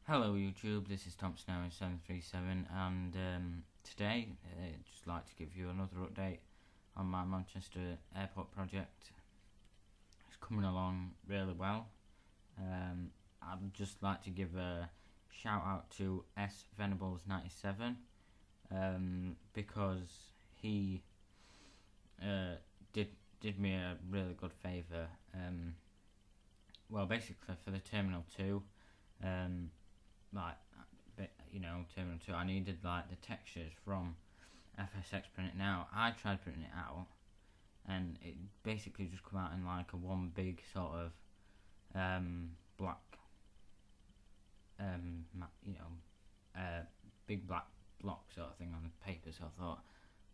Hello YouTube, this is ThompsonOwen737 and today I'd just like to give you another update on my Manchester Airport project. It's coming along really well. I'd just like to give a shout out to S Venables97 because he did me a really good favour. Well, basically for the Terminal 2, Terminal 2, I needed like the textures from FSX Print It Now. I tried printing it out and it basically just come out in like a one big sort of black big black block sort of thing on the paper, so I thought,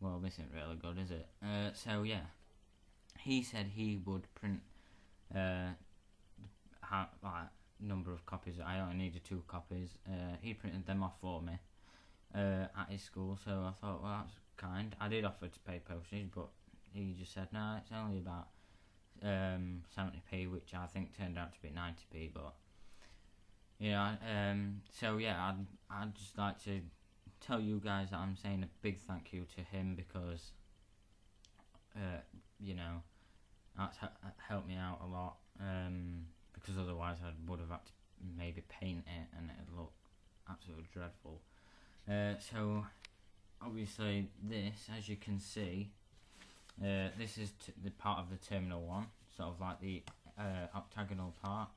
well, this isn't really good, is it? So yeah, he said he would print number of copies. I only needed 2 copies. He printed them off for me at his school, so I thought, well, that's kind. I did offer to pay postage, but he just said no, it's only about 70p, which I think turned out to be 90p. But so yeah, I'd just like to tell you guys that I'm saying a big thank you to him because that's helped me out a lot. Because otherwise I would have had to maybe paint it and it'd look absolutely dreadful. So obviously this, as you can see, this is the part of the Terminal 1, sort of like the octagonal part.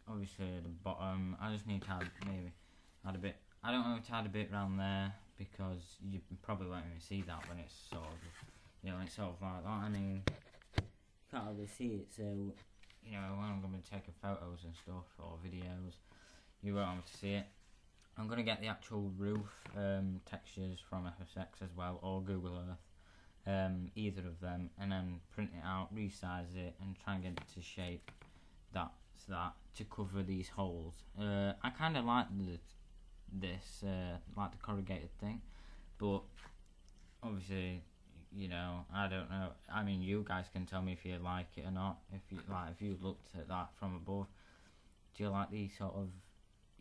Obviously at the bottom, I just need to add a bit, I don't know, to add a bit around there because you probably won't even see that when it's sort of, it's sort of like that. I mean, you can't really see it, so when I'm going to be taking photos and stuff or videos, you won't have to see it. I'm going to get the actual roof textures from FSX as well, or Google Earth, either of them, and then print it out, resize it, and try and get it to shape that to cover these holes. I kind of like this, like the corrugated thing, but obviously, I don't know. I mean, you guys can tell me if you like it or not. If you looked at that from above, do you like these sort of,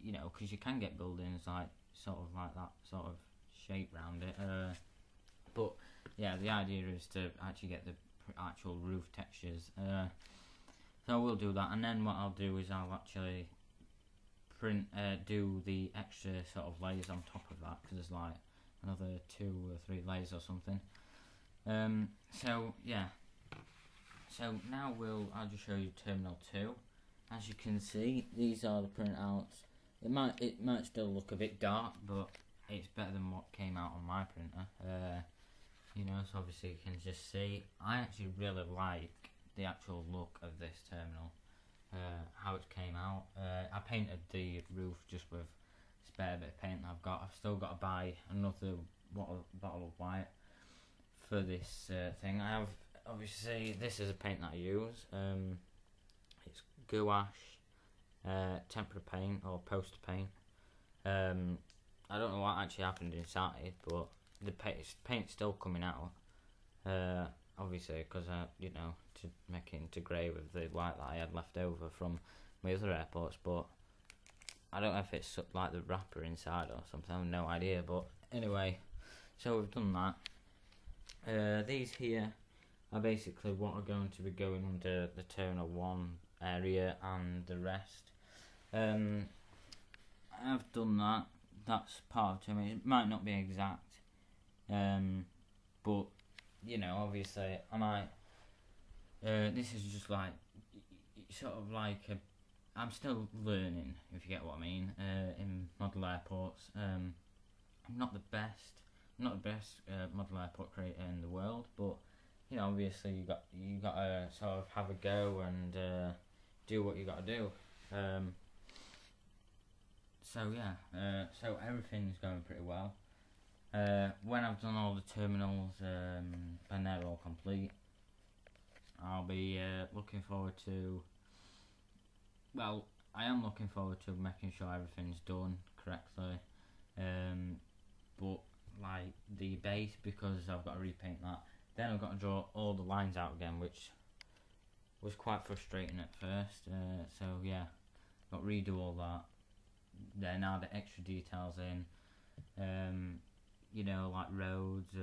because you can get buildings like sort of like that sort of shape round it. But yeah, the idea is to actually get the actual roof textures. So we'll do that, and then what I'll do is I'll actually do the extra sort of layers on top of that, because there's like another 2 or 3 layers or something. So yeah, so now I'll just show you Terminal 2. As you can see, these are the printouts. It might still look a bit dark, but it's better than what came out on my printer. So obviously you can just see, I actually really like the actual look of this terminal, how it came out. I painted the roof just with a spare bit of paint that I've got. I've still got to buy another bottle of white for this thing. I have, obviously, this is a paint that I use. It's gouache, tempera paint or poster paint. I don't know what actually happened inside, but the paint's still coming out. Obviously, because to make it into grey with the white that I had left over from my other airports. But I don't know if it's like the wrapper inside or something. I have no idea. But anyway, so we've done that. These here are basically what are going to be going under the Terminal 1 area and the rest. I've done that. That's part of Terminal. It might not be exact, but obviously I might. This is just like sort of like I'm still learning, if you get what I mean, in model airports. I'm not the best model airport creator in the world, but obviously you got to sort of have a go and do what you got to do. So yeah, so everything's going pretty well. When I've done all the terminals and they're all complete, I'll be looking forward to. Well, I am looking forward to making sure everything's done correctly. But like the base, because I've got to repaint that. Then I've got to draw all the lines out again, which was quite frustrating at first. So yeah, got to redo all that. there now, the extra details in. You know, like roads.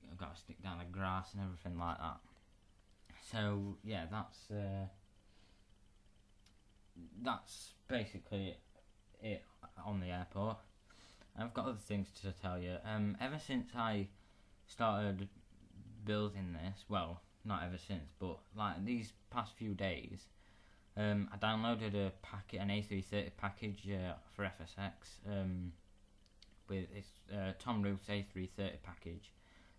I've got to stick down the grass and everything like that. So yeah, that's basically it on the airport. I've got other things to tell you. Ever since I started building this, well, not ever since, but like these past few days, I downloaded an A330 package for FSX. With it's Tom Roof's A330 package.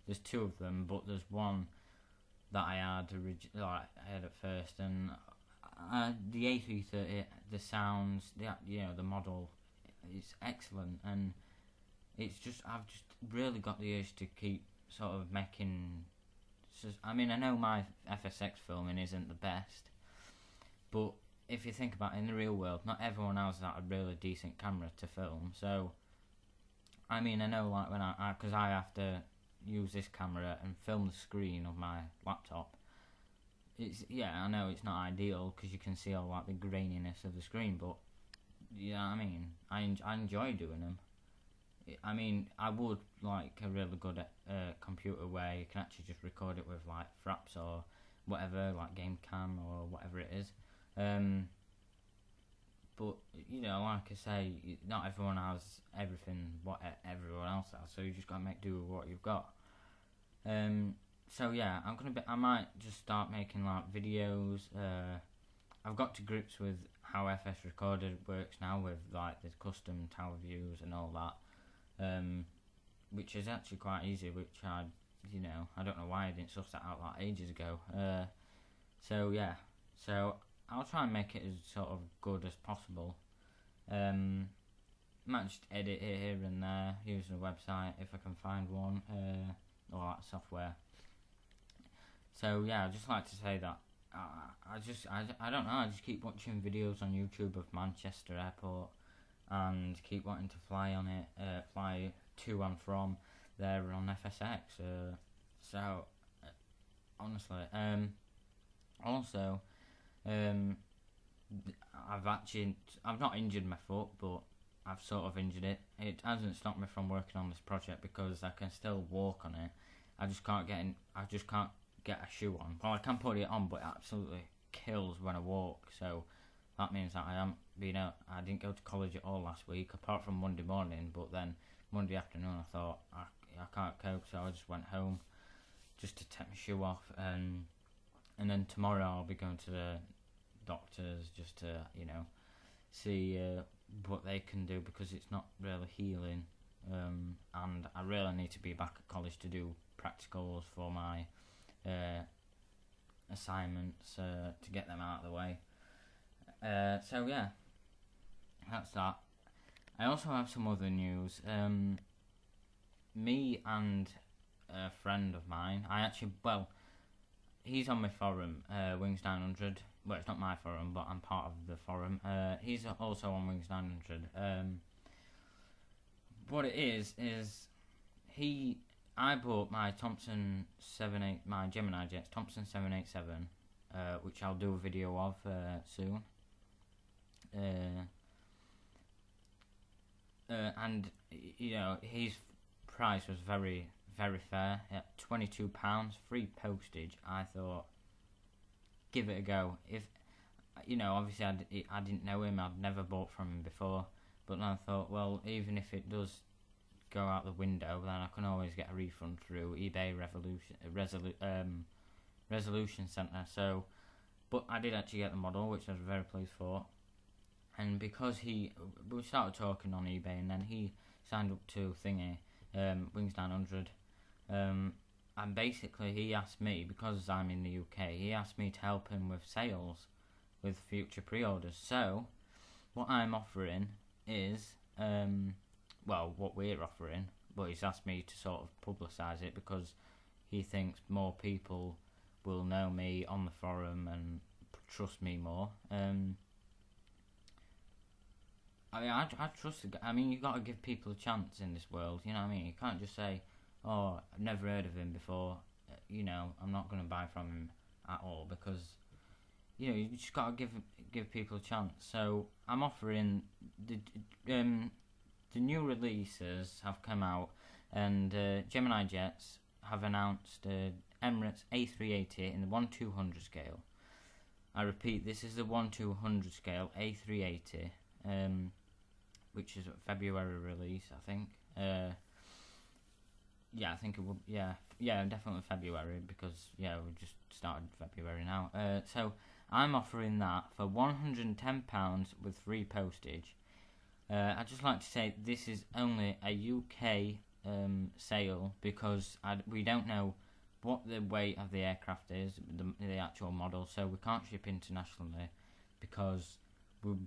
There's two of them, but there's one that I had at first, and the A330, the sounds, the model, it's excellent, and I've just really got the urge to keep sort of making. I mean, I know my FSX filming isn't the best, but if you think about it, in the real world, not everyone has that a really decent camera to film. So, I mean, I know like when because I have to use this camera and film the screen of my laptop. I know it's not ideal because you can see all like the graininess of the screen, but yeah, I mean, I enjoy doing them. I mean, I would like a really good computer where you can actually just record it with like Fraps or whatever, like GameCam or whatever it is. But you know, like I say, not everyone has everything what everyone else has, so you just gotta make do with what you've got. So yeah, I might just start making like videos. I've got to grips with how FS Recorded works now with like the custom tower views and all that, which is actually quite easy. Which I don't know why I didn't suss that out like ages ago. So yeah, so I'll try and make it as sort of good as possible. Might just edit it here and there using a website if I can find one, or that software. So yeah, I'd just like to say that I don't know, I just keep watching videos on YouTube of Manchester Airport and keep wanting to fly on it, fly to and from there on FSX. So honestly, also, I've not injured my foot, but I've sort of injured it. It hasn't stopped me from working on this project because I can still walk on it. I just can't get a shoe on. Well, I can put it on, but it absolutely kills when I walk. So that means that I didn't go to college at all last week, apart from Monday morning. But then Monday afternoon, I thought I can't cope, so I just went home just to take my shoe off, and then tomorrow I'll be going to the doctors just to see what they can do, because it's not really healing, and I really need to be back at college to do practicals for my assignments, to get them out of the way. So yeah, that's that. I also have some other news. Me and a friend of mine, he's on my forum, Wings 900. Well, it's not my forum, but I'm part of the forum. He's also on Wings 900. What it is I bought my my Gemini Jets Thompson 787, which I'll do a video of soon. And his price was very, very fair at £22, free postage. I thought, give it a go. If obviously I didn't know him, I'd never bought from him before, but then I thought, well, even if it does go out the window, then I can always get a refund through eBay Resolution Centre. So, but I did actually get the model, which I was very pleased for. And because we started talking on eBay, and then he signed up to Wings 900. And basically he asked me, because I'm in the UK, he asked me to help him with sales, with future pre-orders. So, what I'm offering is, what we're offering, but he's asked me to sort of publicise it because he thinks more people will know me on the forum and trust me more. I trust the guy. I mean, you've got to give people a chance in this world, you know what I mean? You can't just say, oh, I've never heard of him before, I'm not going to buy from him at all, because, you just got to give people a chance. So, I'm offering the new releases have come out, and Gemini Jets have announced Emirates A380 in the 1/200 scale. I repeat, this is the 1/200 scale A380, which is a February release, I think. Yeah, I think it will. Yeah, definitely February, because we just started February now. So I'm offering that for £110 with free postage. I'd just like to say this is only a UK sale, because we don't know what the weight of the aircraft is, the actual model, so we can't ship internationally, because we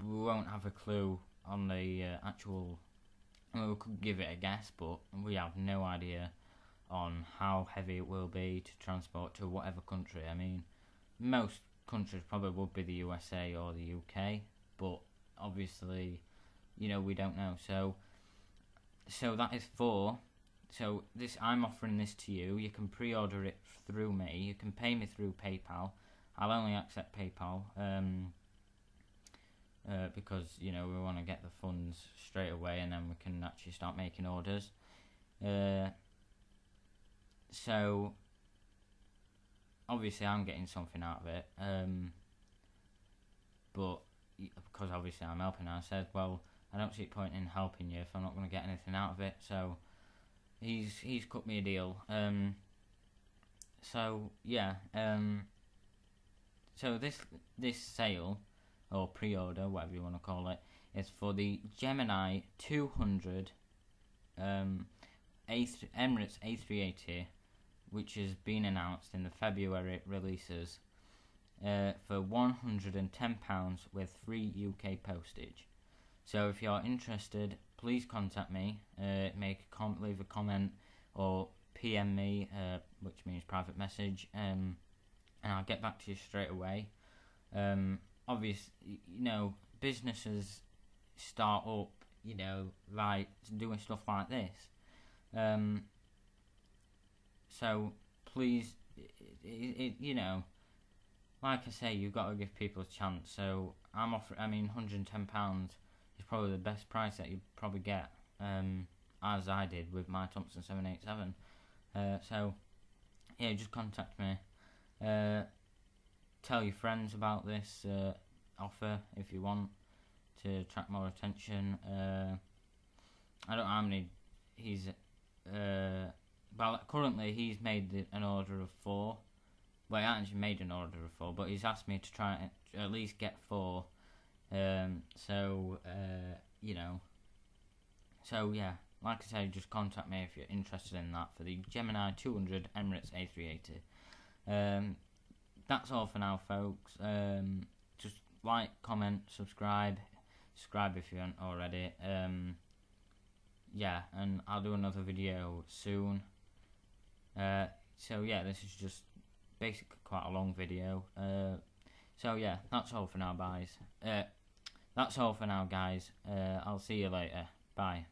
won't have a clue on the actual. I mean, we could give it a guess, but we have no idea on how heavy it will be to transport to whatever country. I mean, most countries probably would be the USA or the UK, but obviously, we don't know. So that is for. So I'm offering this to you. You can pre-order it through me. You can pay me through PayPal. I'll only accept PayPal. Because we want to get the funds straight away, and then we can actually start making orders. So obviously I'm getting something out of it, but because obviously I'm helping, I said, well, I don't see a point in helping you if I'm not going to get anything out of it. So he's cut me a deal. So this sale, or pre-order, whatever you want to call it, is for the Gemini 200 Emirates A380, which has been announced in the February releases, for £110 with free UK postage. So if you're interested, please contact me, leave a comment, or PM me, which means private message, and I'll get back to you straight away. Obviously, businesses start up, like doing stuff like this. So please, like I say, you've got to give people a chance. So I'm offering. I mean, £110 is probably the best price that you probably get, as I did with my Thompson 787. So just contact me. Tell your friends about this offer if you want to attract more attention. I don't know how many he's. But currently he's made an order of 4. Well, he actually made an order of 4, but he's asked me to try and at least get 4. So like I say, just contact me if you're interested in that for the Gemini 200 Emirates A380. That's all for now, folks. Just like, comment, subscribe if you haven't already. And I'll do another video soon. This is just basically quite a long video. That's all for now, guys. I'll see you later. Bye.